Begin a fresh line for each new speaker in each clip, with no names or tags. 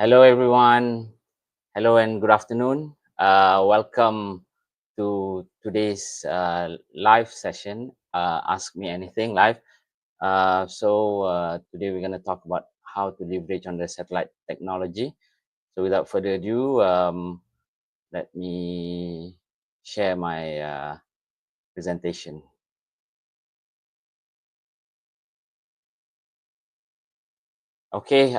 Hello, everyone. Hello and good afternoon. Welcome to today's live session, Ask Me Anything Live. Today we're going to talk about how to leverage on the satellite technology. So without further ado, let me share my presentation. Okay,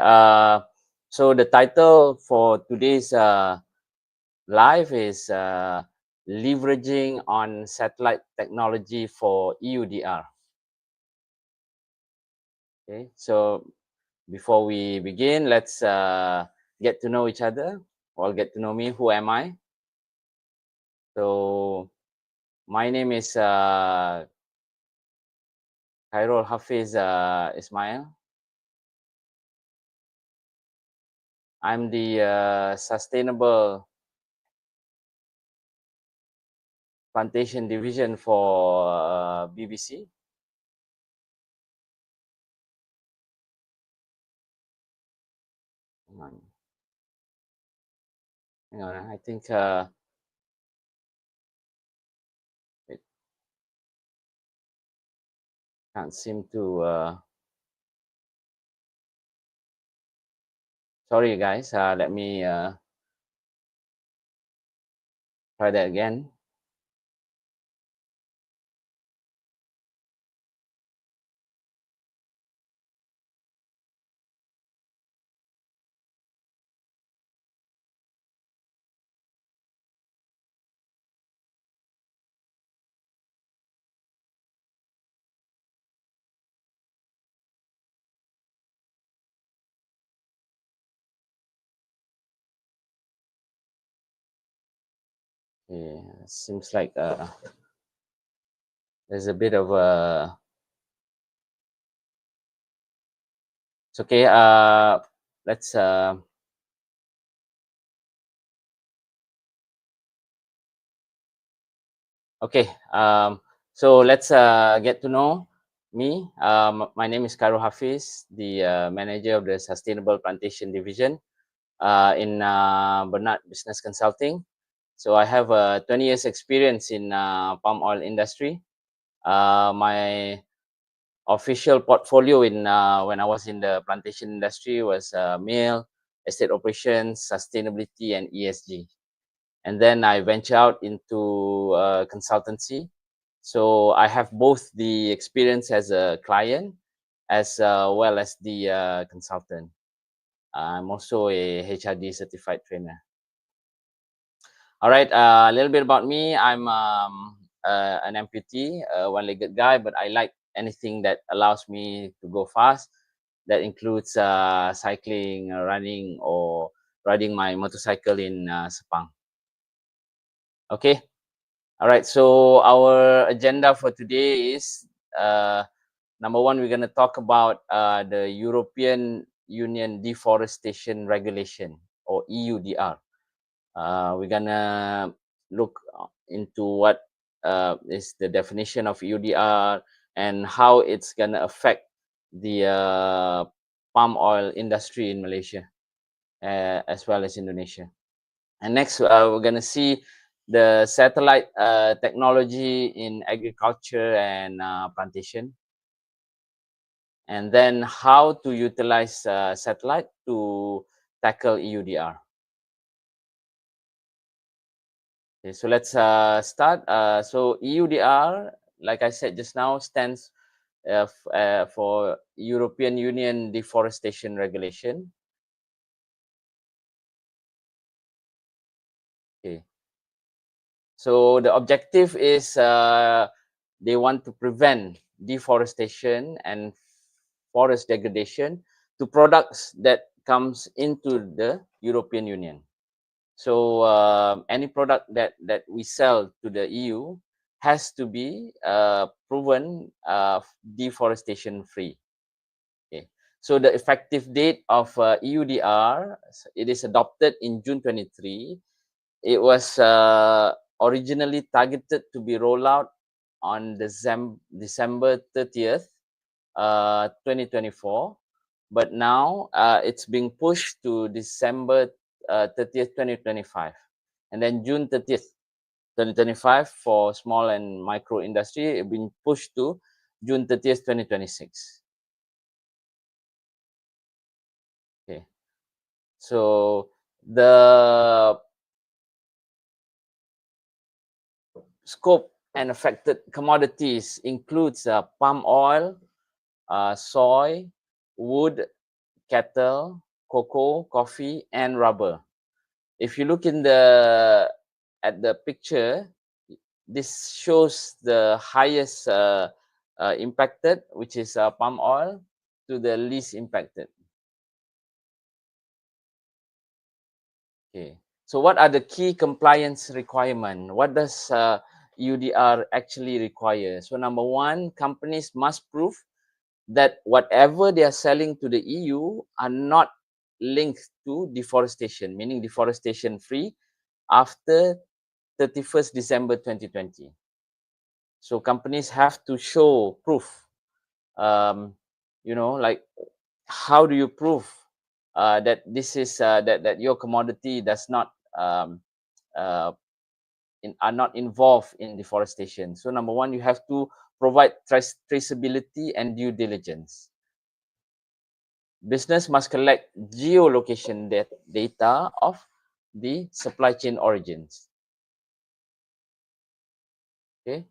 so the title for today's live is leveraging on satellite technology for EUDR. Okay, so before we begin, let's get to know each other, or get to know me. Who am I? So my name is Khairull Hafiz Ismail. I'm the Sustainable Plantation Division for BBC. Hang on, I think it can't seem to. Sorry, guys. Let me try that again. Yeah, seems like there's a bit of a. It's okay. Let's. Okay. So let's get to know me. My name is Khairull Hafiz, the manager of the Sustainable Plantation Division in Bernard Business Consulting. So I have 20 years experience in palm oil industry. My official portfolio in when I was in the plantation industry was mill, estate operations, sustainability, and ESG. And then I venture out into consultancy. So I have both the experience as a client as well as the consultant. I'm also a HRD certified trainer. All right, a little bit about me. I'm an amputee, a one-legged guy, but I like anything that allows me to go fast. That includes cycling, running, or riding my motorcycle in Sepang. Okay. All right. So our agenda for today is number one, we're going to talk about the European Union Deforestation Regulation, or EUDR. We're gonna look into what is the definition of EUDR and how it's gonna affect the palm oil industry in Malaysia as well as Indonesia. And next, we're gonna see the satellite technology in agriculture and plantation, and then how to utilize satellite to tackle EUDR. Okay, so let's start. So EUDR, like I said just now, stands for European Union Deforestation Regulation. Okay. So the objective is they want to prevent deforestation and forest degradation to products that comes into the European Union. So any product that we sell to the EU has to be proven deforestation free. Okay. So the effective date of EUDR, it is adopted in June 23. It was originally targeted to be rolled out on December 30th, 2024. but now it's being pushed to December 30th, 2025, and then June 30th, 2025 for small and micro industry, it been pushed to June 30th, 2026. Okay, so the scope and affected commodities includes palm oil, soy, wood, cattle, cocoa, coffee, and rubber. If you look in at the picture, this shows the highest impacted, which is palm oil, to the least impacted. Okay, so what are the key compliance requirements? What does EUDR actually require? So number one, companies must prove that whatever they are selling to the EU are not linked to deforestation, meaning deforestation free after 31st December 2020. So companies have to show proof. You know, like how do you prove that this is that your commodity does not are not involved in deforestation? So number one, you have to provide traceability and due diligence. Business must collect geolocation data of the supply chain origins. Okay.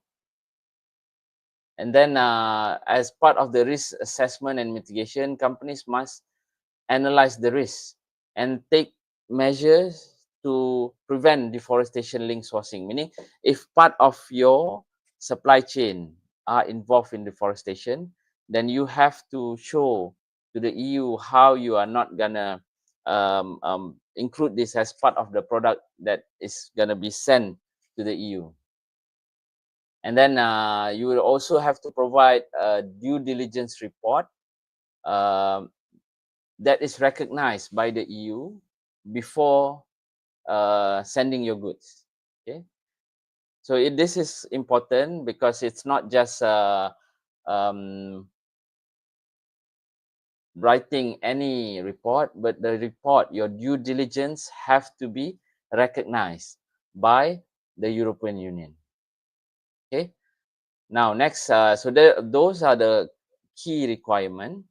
And then as part of the risk assessment and mitigation, companies must analyze the risk and take measures to prevent deforestation-linked sourcing. Meaning, if part of your supply chain are involved in deforestation, then you have to show to the EU how you are not gonna include this as part of the product that is gonna be sent to the EU. And then you will also have to provide a due diligence report that is recognized by the EU before sending your goods. Okay, so this is important because it's not just writing any report, but the report, your due diligence, have to be recognized by the European Union. Okay, now next, so those are the key requirements,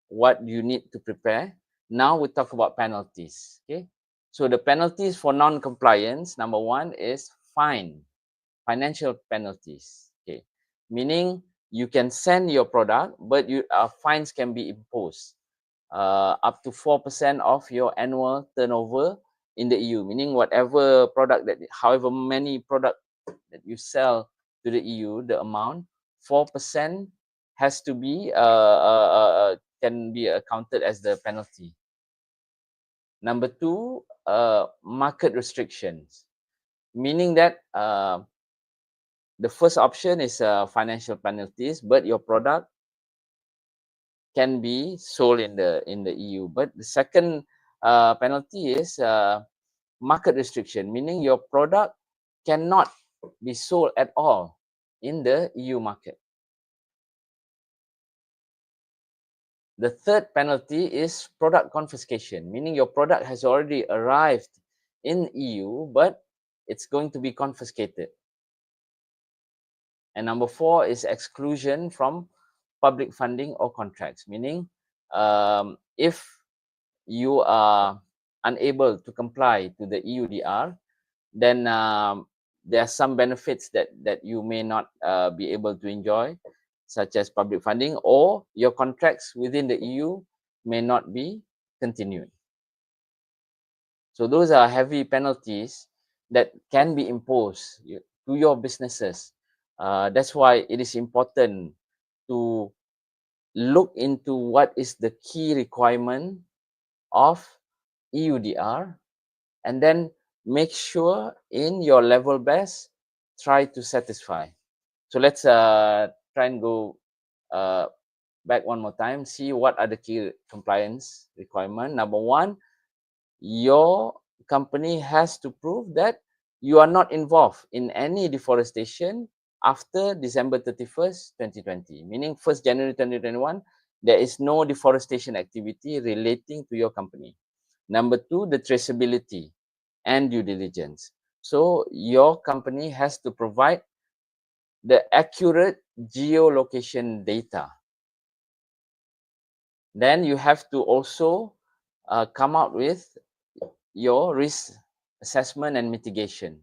what you need to prepare. Now we talk about penalties. Okay, so the penalties for non-compliance, number one is fine, financial penalties. Okay, meaning you can send your product, but fines can be imposed up to 4% of your annual turnover in the EU. Meaning whatever product that, however many product that you sell to the EU, the amount 4% has to be can be accounted as the penalty. Number two, market restrictions, meaning that the first option is financial penalties, but your product can be sold in the EU. But the second penalty is market restriction, meaning your product cannot be sold at all in the EU market. The third penalty is product confiscation, meaning your product has already arrived in EU, but it's going to be confiscated. And number four is exclusion from public funding or contracts, meaning if you are unable to comply to the EUDR, then there are some benefits that you may not be able to enjoy, such as public funding, or your contracts within the EU may not be continued. So those are heavy penalties that can be imposed to your businesses. That's why it is important to look into what is the key requirement of EUDR, and then make sure in your level best, try to satisfy. So let's try and go back one more time, see what are the key compliance requirements. Number one, your company has to prove that you are not involved in any deforestation after December 31st, 2020, meaning 1st January 2021, there is no deforestation activity relating to your company. Number two, the traceability and due diligence. So your company has to provide the accurate geolocation data. Then you have to also come out with your risk assessment and mitigation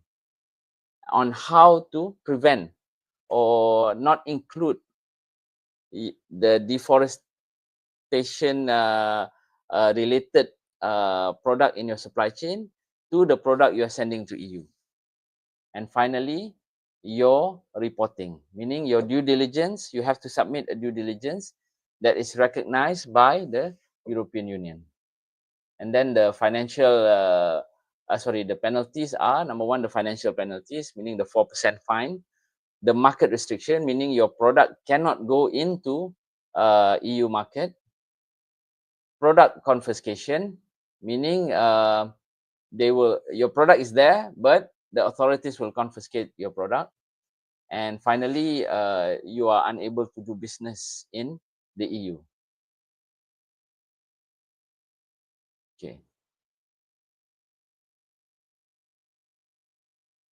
on how to prevent or not include the deforestation related product in your supply chain to the product you are sending to EU. And finally, your reporting, meaning your due diligence. You have to submit a due diligence that is recognized by the European Union. And then the financial, the penalties are, number one, the financial penalties, meaning the 4% fine. The market restriction, meaning your product cannot go into EU market. Product confiscation, meaning your product is there, but the authorities will confiscate your product. And finally, you are unable to do business in the EU. Okay.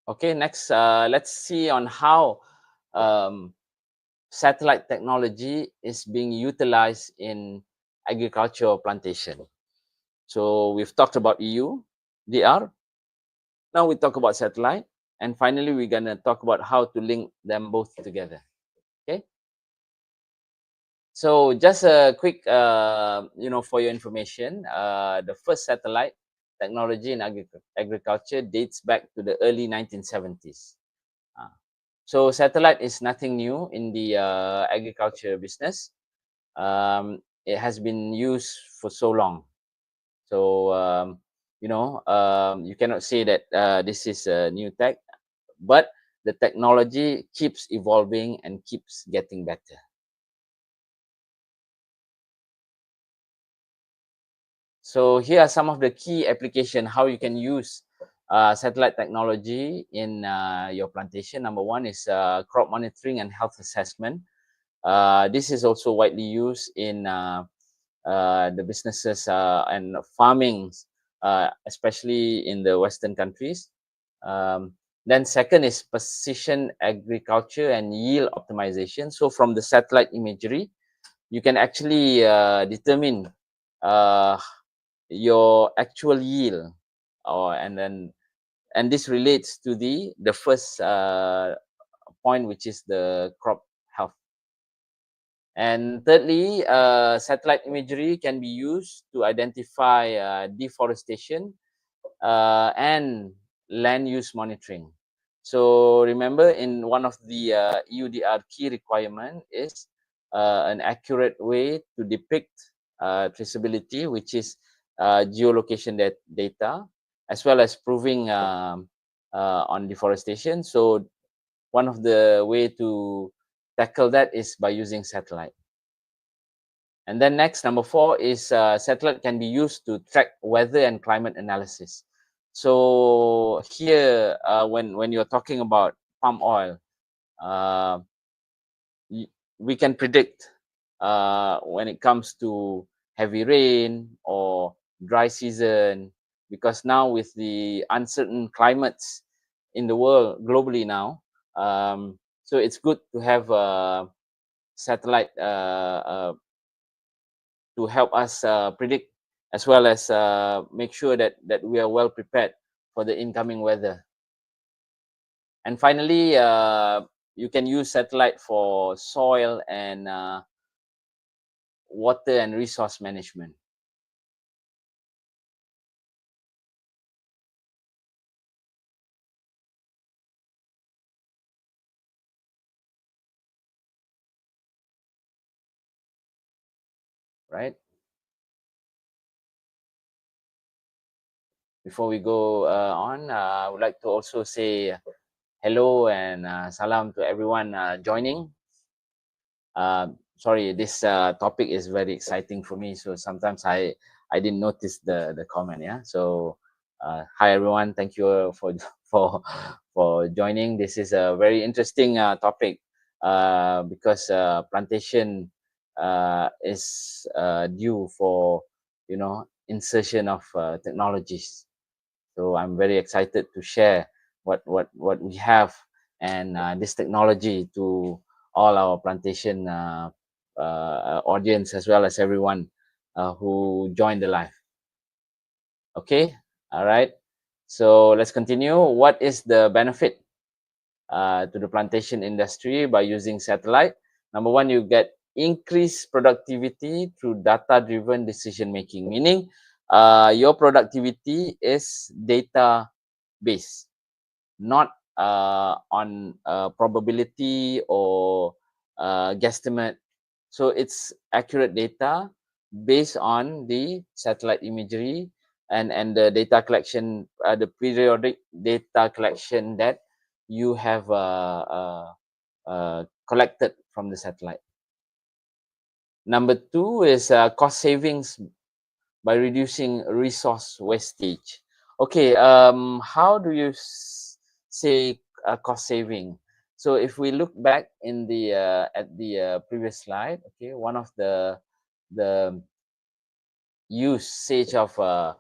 Okay, next, let's see on how satellite technology is being utilized in agricultural plantation. So we've talked about EUDR. Now we talk about satellite. And finally, we're going to talk about how to link them both together. Okay. So just a quick, for your information, the first satellite technology in agriculture dates back to the early 1970s. So satellite is nothing new in the agriculture business. It has been used for so long. So, you cannot say that this is a new tech, but the technology keeps evolving and keeps getting better. So here are some of the key applications, how you can use satellite technology in your plantation. Number one is crop monitoring and health assessment. This is also widely used in the businesses and farming, especially in the Western countries. Then second is precision agriculture and yield optimization. So from the satellite imagery, you can actually determine your actual yield, and this relates to the first point, which is the crop health. And thirdly, satellite imagery can be used to identify deforestation and land use monitoring. So remember, in one of the EUDR key requirement is an accurate way to depict traceability, which is geolocation data, as well as proving on deforestation. So one of the way to tackle that is by using satellite. And then next, number four is satellite can be used to track weather and climate analysis. So here, when you're talking about palm oil, we can predict when it comes to heavy rain or dry season, because now with the uncertain climates in the world globally now, so it's good to have satellite to help us predict, as well as make sure that we are well prepared for the incoming weather. And finally, you can use satellite for soil and water and resource management. Right? Before we go on, I would like to also say hello and salam to everyone joining. Sorry, this topic is very exciting for me, so sometimes I didn't notice the comment. Yeah, so hi everyone, thank you for joining. This is a very interesting topic because plantation is due for, insertion of technologies. So I'm very excited to share what we have and this technology to all our plantation audience, as well as everyone who joined the live. Okay, all right. So let's continue. What is the benefit to the plantation industry by using satellite? Number one, you get increased productivity through data-driven decision making, meaning your productivity is data-based, not on probability or guesstimate. So it's accurate data based on the satellite imagery and the data collection, the periodic data collection that you have collected from the satellite. Number two is cost savings by reducing resource wastage. Okay, how do you say cost saving? So if we look back in the at the previous slide, okay, one of the usage of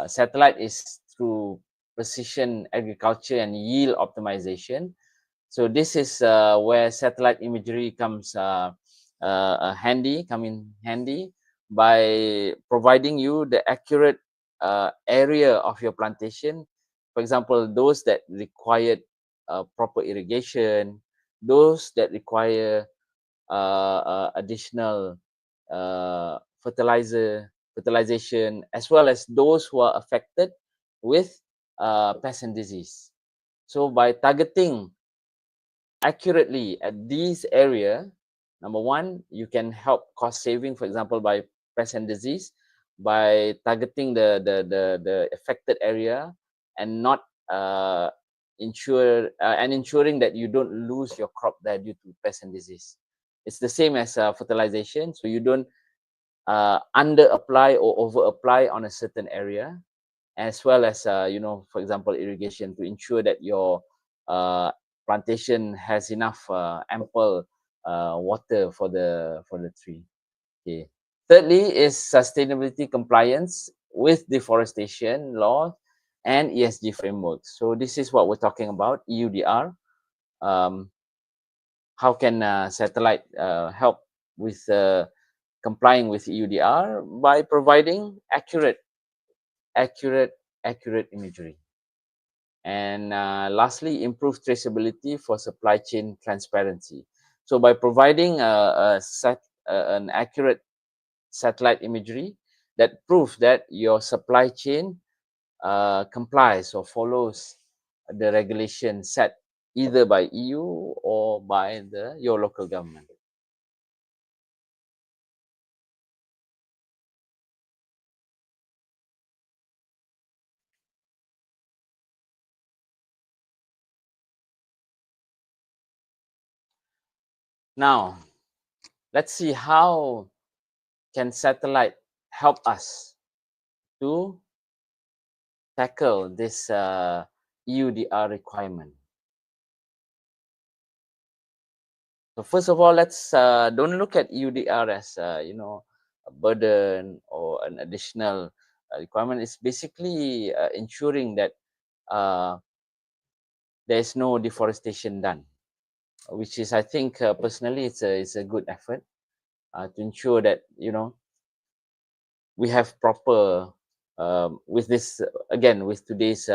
satellite is through precision agriculture and yield optimization. So this is where satellite imagery comes come in handy by providing you the accurate area of your plantation. For example, those that required proper irrigation, those that require additional fertilization, as well as those who are affected with pest and disease. So by targeting accurately at these area, number one, you can help cost saving, for example, by pest and disease, by targeting the affected area and not ensuring that you don't lose your crop there due to pest and disease. It's the same as fertilization, so you don't under apply or over apply on a certain area, as well as for example, irrigation, to ensure that your plantation has enough ample water for the tree. Okay. Thirdly is sustainability compliance with deforestation law and ESG frameworks. So this is what we're talking about, EUDR. How can satellite help with complying with EUDR? By providing accurate imagery. And lastly, improve traceability for supply chain transparency. So by providing an accurate satellite imagery that proves that your supply chain complies or follows the regulation set either by EU or by your local government. Now, let's see how can satellite help us to tackle this EUDR requirement. So first of all, let's don't look at EUDR as a burden or an additional requirement. It's basically ensuring that there is no deforestation done, which is, I think, personally, it's a good effort to ensure that we have proper with this, again, with today's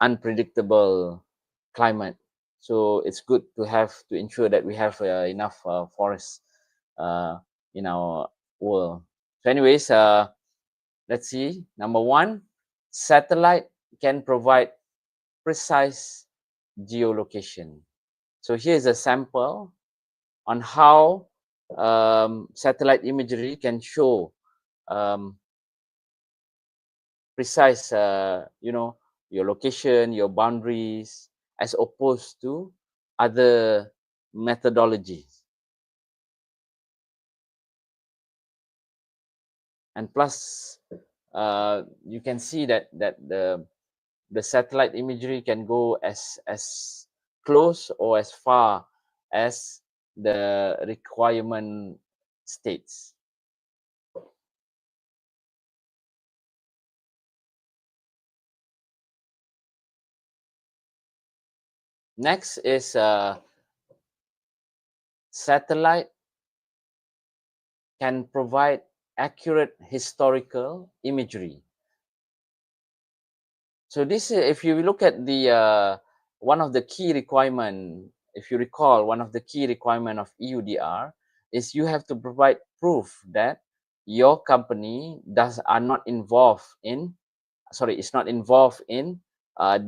unpredictable climate. So it's good to ensure that we have enough forests in our world. So anyways, let's see. Number one, satellite can provide precise geolocation. So here's a sample on how satellite imagery can show precise, your location, your boundaries, as opposed to other methodologies. And plus, you can see that the satellite imagery can go as close or as far as the requirement states. Next is satellite can provide accurate historical imagery. So this, if you look at the one of the key requirement, if you recall, one of the key requirement of EUDR is you have to provide proof that your company are not involved in, is not involved in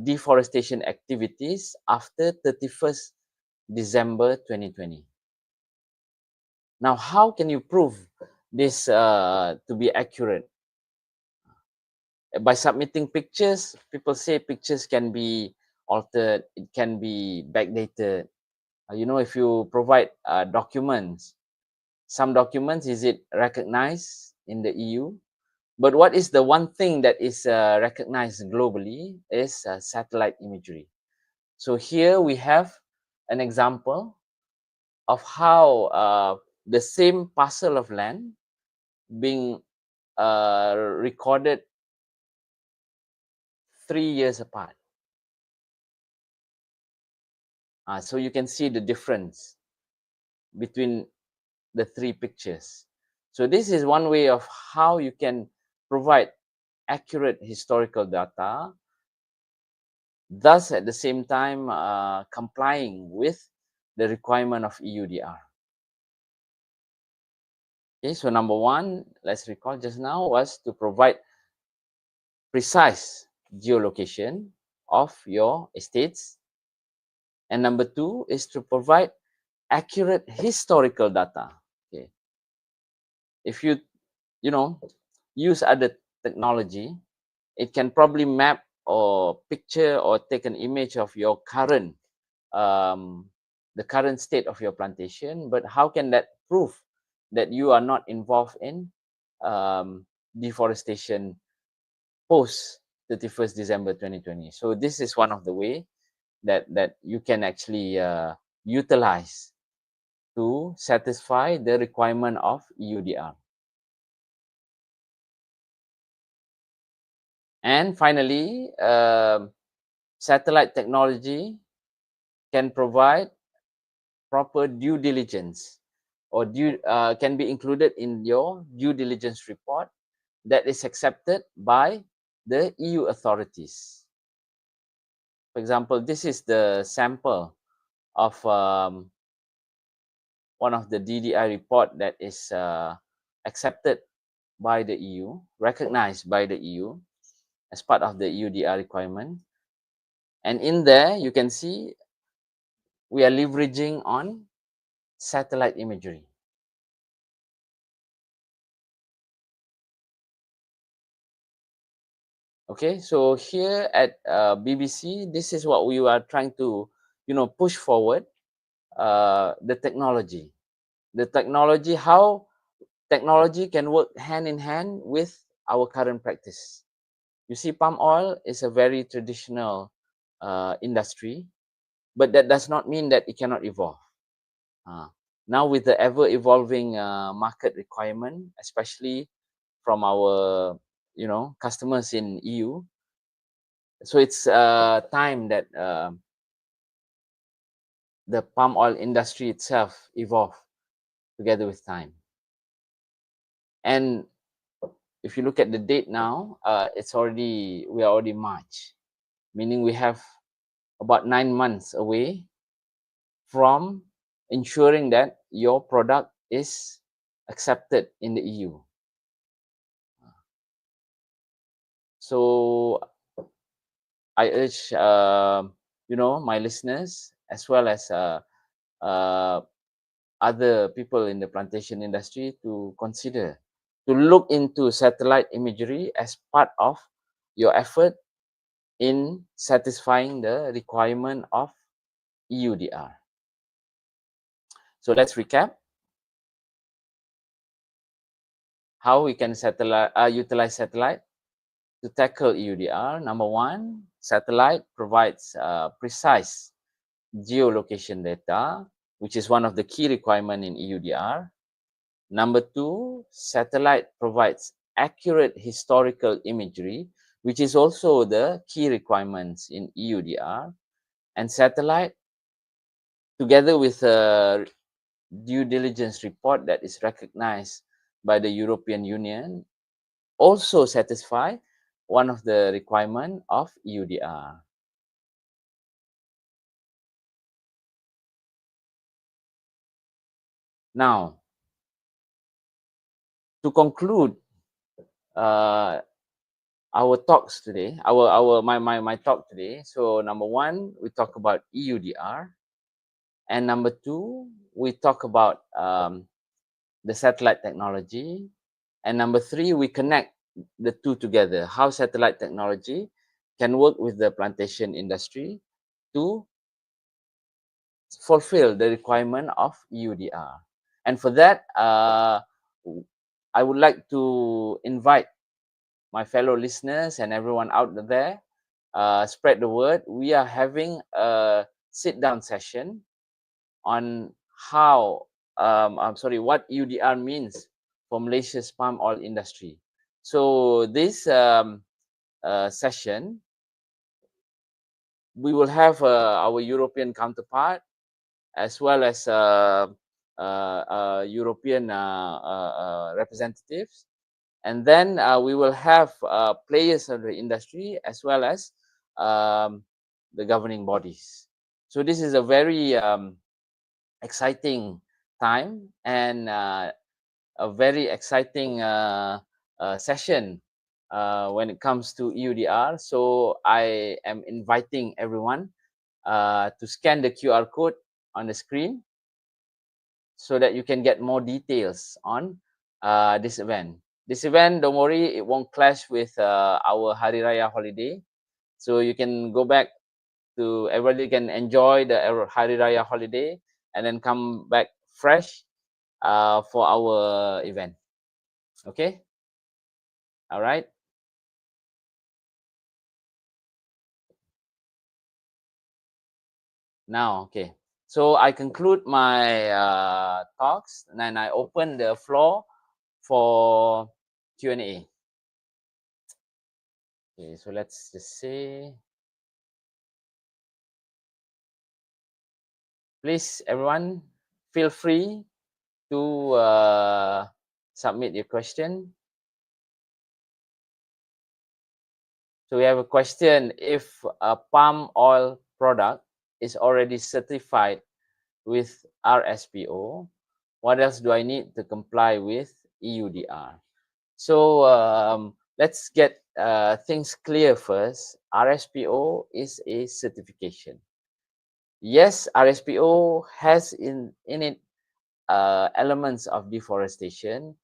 deforestation activities after 31st December 2020. Now, how can you prove this to be accurate? By submitting pictures, people say pictures can be altered, it can be backdated. You know, if you provide documents, some documents, is it recognized in the EU? But what is the one thing that is recognized globally is satellite imagery. So here we have an example of how the same parcel of land being recorded 3 years apart. So you can see the difference between the 3 pictures. So this is one way of how you can provide accurate historical data, thus at the same time complying with the requirement of EUDR. Okay, so number 1, let's recall just now, was to provide precise geolocation of your estates. And number 2 is to provide accurate historical data. Okay, if you use other technology, it can probably map or picture or take an image of your current the current state of your plantation, but how can that prove that you are not involved in deforestation post 31st December 2020? So this is one of the way that you can actually utilize to satisfy the requirement of EUDR. And finally, satellite technology can provide proper due diligence, or can be included in your due diligence report that is accepted by the EU authorities. For example, this is the sample of one of the DDI report that is accepted by the EU, recognized by the EU as part of the EUDR requirement. And in there, you can see we are leveraging on satellite imagery. Okay, so here at BBC, this is what we are trying to, push forward the technology. The technology, how technology can work hand in hand with our current practice. You see, palm oil is a very traditional industry, but that does not mean that it cannot evolve. Now with the ever-evolving market requirement, especially from our customers in EU, so it's time that the palm oil industry itself evolve together with time. And if you look at the date now, we are already March, meaning we have about 9 months away from ensuring that your product is accepted in the EU. So I urge my listeners, as well as other people in the plantation industry, to consider to look into satellite imagery as part of your effort in satisfying the requirement of EUDR. So let's recap how we can utilize satellite to tackle EUDR. Number 1, satellite provides precise geolocation data which is one of the key requirements in EUDR. Number 2, satellite provides accurate historical imagery, which is also the key requirements in EUDR. And satellite, together with a due diligence report that is recognized by the European Union, also satisfy one of the requirements of EUDR. Now, to conclude our talks today, my talk today. So number 1, we talk about EUDR, and number 2, we talk about the satellite technology, and number 3, we connect the two together, how satellite technology can work with the plantation industry to fulfill the requirement of EUDR. And for that, I would like to invite my fellow listeners and everyone out there, spread the word. We are having a sit-down session on how, what EUDR means for Malaysia's palm oil industry. So this session, we will have our European counterpart, as well as European representatives. And then we will have players of the industry, as well as the governing bodies. So this is a very exciting time, and a very exciting session when it comes to EUDR. So I am inviting everyone to scan the QR code on the screen so that you can get more details on this event. This event, don't worry, it won't clash with our Hari Raya holiday. So you can go back to, everybody can enjoy the Hari Raya holiday and then come back fresh for our event. Okay? All right. Now, okay. So I conclude my talks, and then I open the floor for Q&A. Okay, so let's just say, please, everyone, feel free to submit your question. So we have a question: if a palm oil product is already certified with RSPO, what else do I need to comply with EUDR? So let's get things clear first. RSPO is a certification. Yes, RSPO has in it elements of deforestation,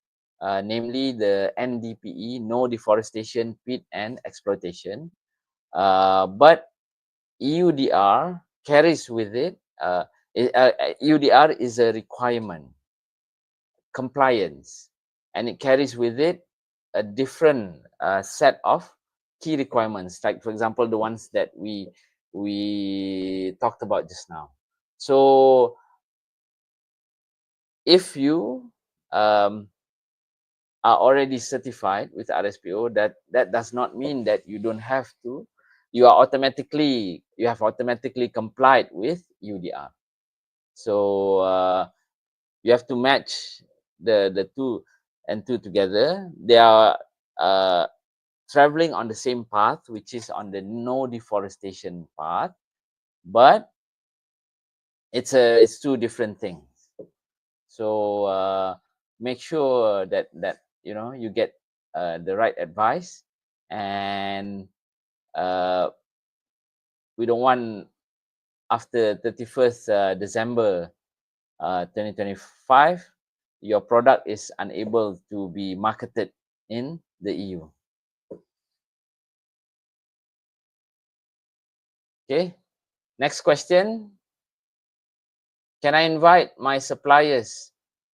namely the NDPE, no deforestation, peat and exploitation. But EUDR carries with it, EUDR is a requirement, compliance, and it carries with it a different set of key requirements, like for example the ones that we talked about just now. So if you are already certified with RSPO, that does not mean that you don't have to, you have automatically complied with EUDR. So you have to match the two and two together. They are traveling on the same path, which is on the no deforestation path, but it's two different things. So make sure that you get the right advice, and we don't want after 31st December 2025 your product is unable to be marketed in the EU. Okay, next question. Can I invite my suppliers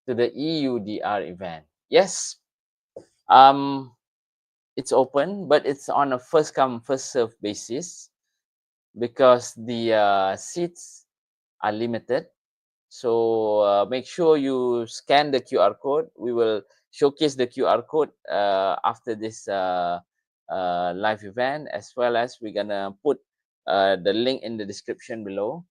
to the EUDR event? Yes, it's open, but it's on a first come first serve basis, because the seats are limited. So make sure you scan the QR code. We will showcase the QR code after this live event, as well as we're gonna put the link in the description below.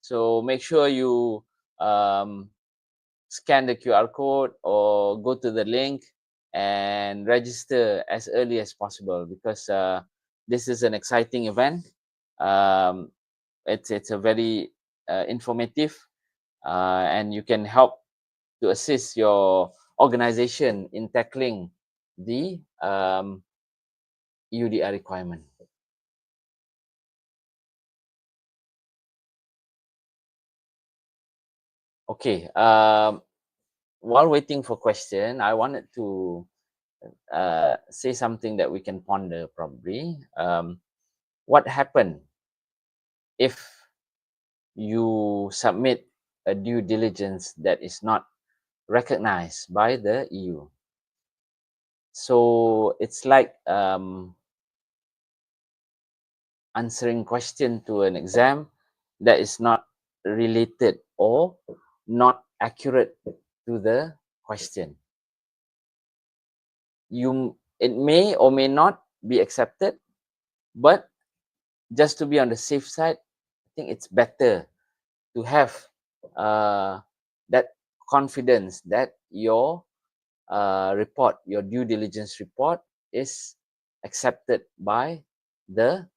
So make sure you scan the QR code or go to the link and register as early as possible, because this is an exciting event. It's a very informative, and you can help to assist your organization in tackling the EUDR requirement. Okay, while waiting for question, I wanted to say something that we can ponder probably. What happened if you submit a due diligence that is not recognized by the EU? So it's like answering question to an exam that is not related or not accurate to the question. It may or may not be accepted, but just to be on the safe side, I think it's better to have that confidence that your report, your due diligence report, is accepted by the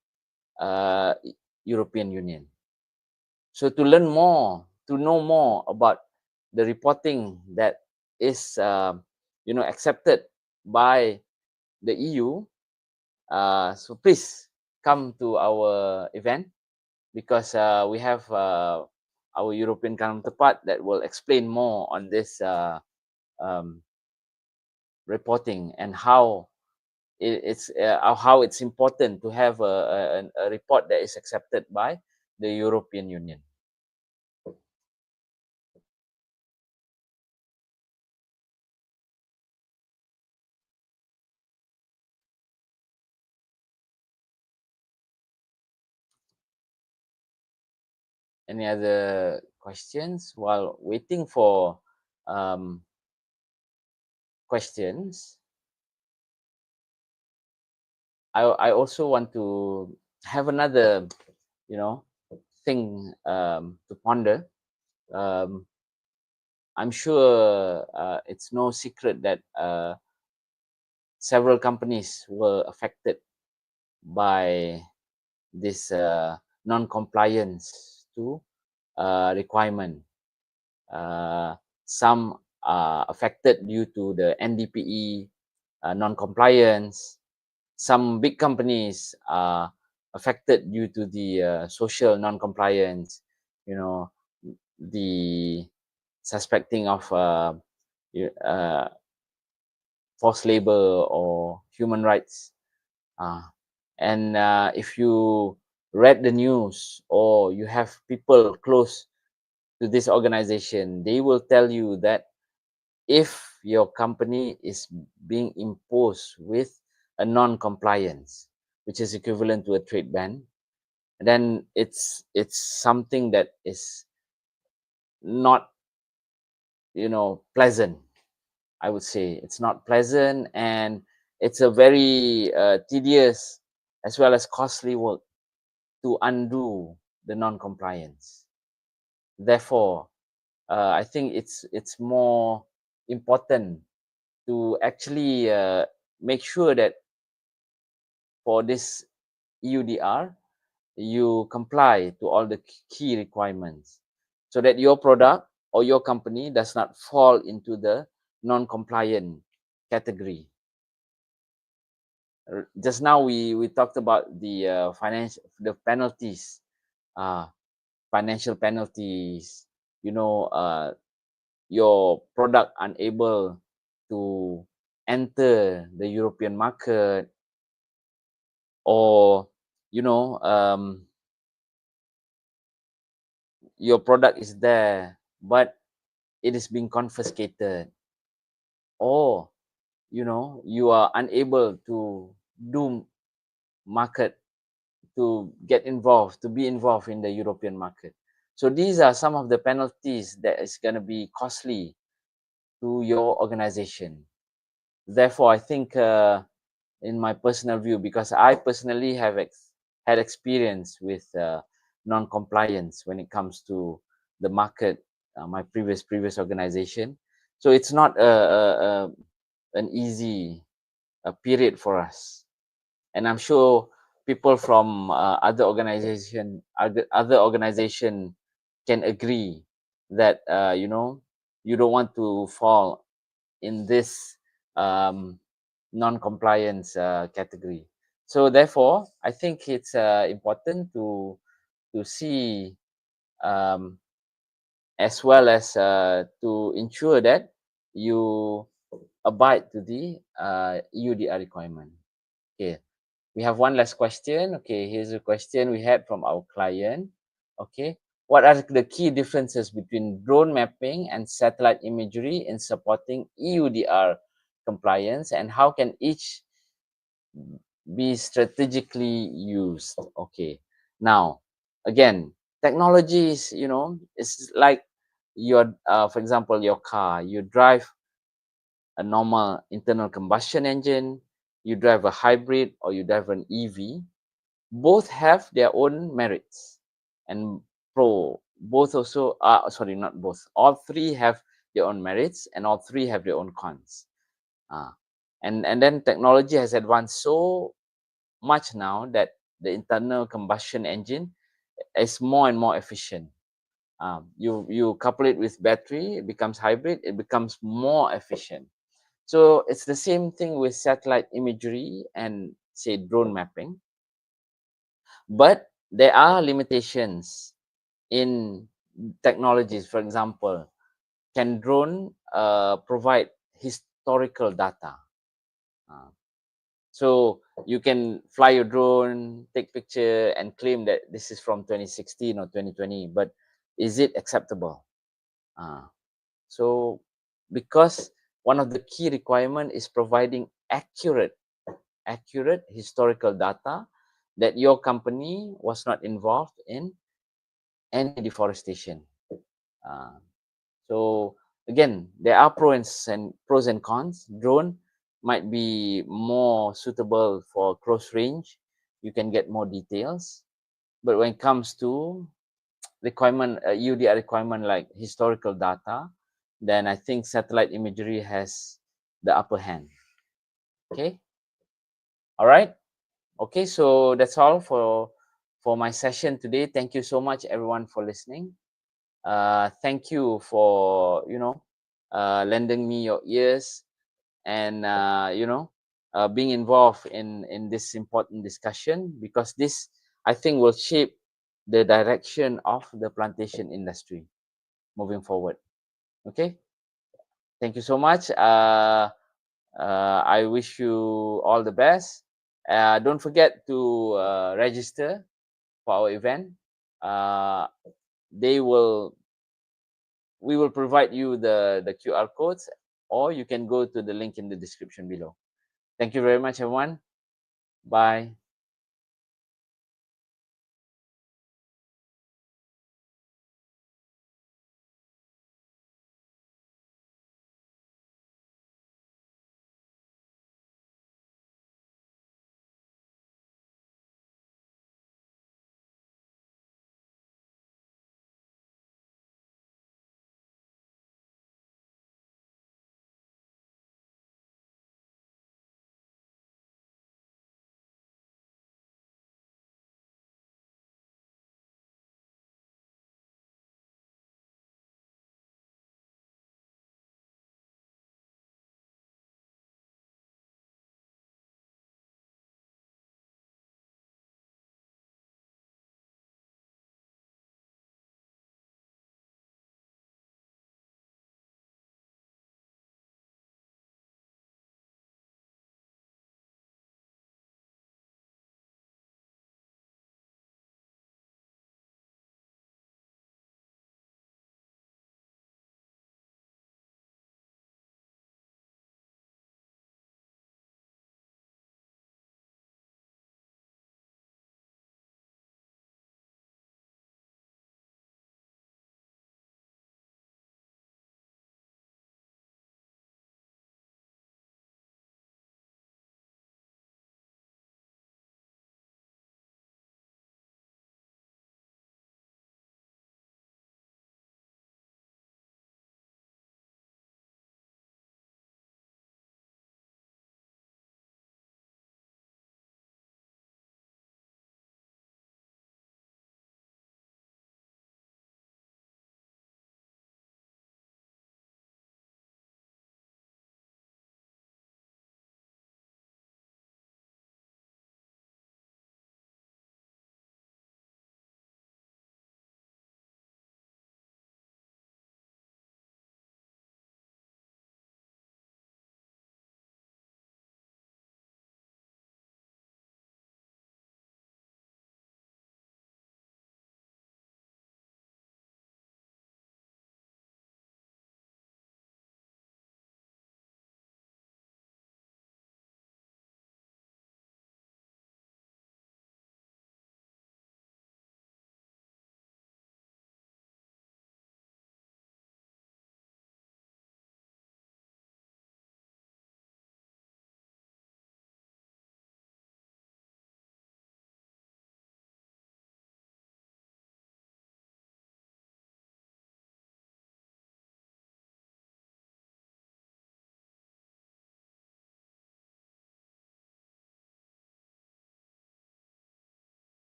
European Union. So to learn more, to know more about the reporting that is accepted by the EU, so please come to our event, because we have our European counterpart that will explain more on this reporting and how it's important to have a report that is accepted by the European Union. Any other questions? While waiting for questions, I also want to have another, thing to ponder. I'm sure it's no secret that several companies were affected by this non-compliance to requirement. Some are affected due to the NDPE non-compliance. Some big companies are affected due to the social non-compliance, the suspecting of forced labor or human rights. And if you read the news or you have people close to this organization, they will tell you that if your company is being imposed with a non-compliance, which is equivalent to a trade ban, then it's something that is not pleasant. I would say it's not pleasant, and it's a very tedious as well as costly work to undo the non-compliance. Therefore, I think it's more important to actually make sure that for this EUDR, you comply to all the key requirements, so that your product or your company does not fall into the non-compliant category. Just now we talked about the penalties, financial penalties. Your product unable to enter the European market, or your product is there but it is being confiscated, or you are unable to do market, to be involved in the European market. So these are some of the penalties that is going to be costly to your organization. Therefore, I think in my personal view, because I personally have had experience with non-compliance when it comes to the market, my previous organization. So it's not an easy period for us. And I'm sure people from other organization can agree that you know, you don't want to fall in this non-compliance category. So therefore, I think it's important to see as well as to ensure that you abide to the EUDR requirement. Okay, we have one last question. Okay, here's a question we had from our client. Okay, what are the key differences between drone mapping and satellite imagery in supporting EUDR compliance, and how can each be strategically used? Okay, now again, technology is, you know, it's like your for example, your car. You drive a normal internal combustion engine, you drive a hybrid, or you drive an EV. Both have their own merits and both also sorry, not both, all three have their own merits and all three have their own cons. And then technology has advanced so much now that the internal combustion engine is more and more efficient. You couple it with battery, it becomes hybrid, it becomes more efficient. So it's the same thing with satellite imagery and say drone mapping. But there are limitations in technologies. For example, can drone provide historical data? So you can fly your drone, take picture, and claim that this is from 2016 or 2020, but is it acceptable? So because one of the key requirement is providing accurate historical data that your company was not involved in any deforestation. So again, there are pros and cons. Drone might be more suitable for close range. You can get more details. But when it comes to requirement, EUDR requirement like historical data, then I think satellite imagery has the upper hand. Okay. All right. Okay, so that's all for my session today. Thank you so much, everyone, for listening. Thank you for, you know, lending me your ears and you know, being involved in this important discussion, because this, I think, will shape the direction of the plantation industry moving forward. Okay, thank you so much. I wish you all the best. Don't forget to register for our event. We will provide you the QR codes, or you can go to the link in the description below. Thank you very much, everyone. Bye.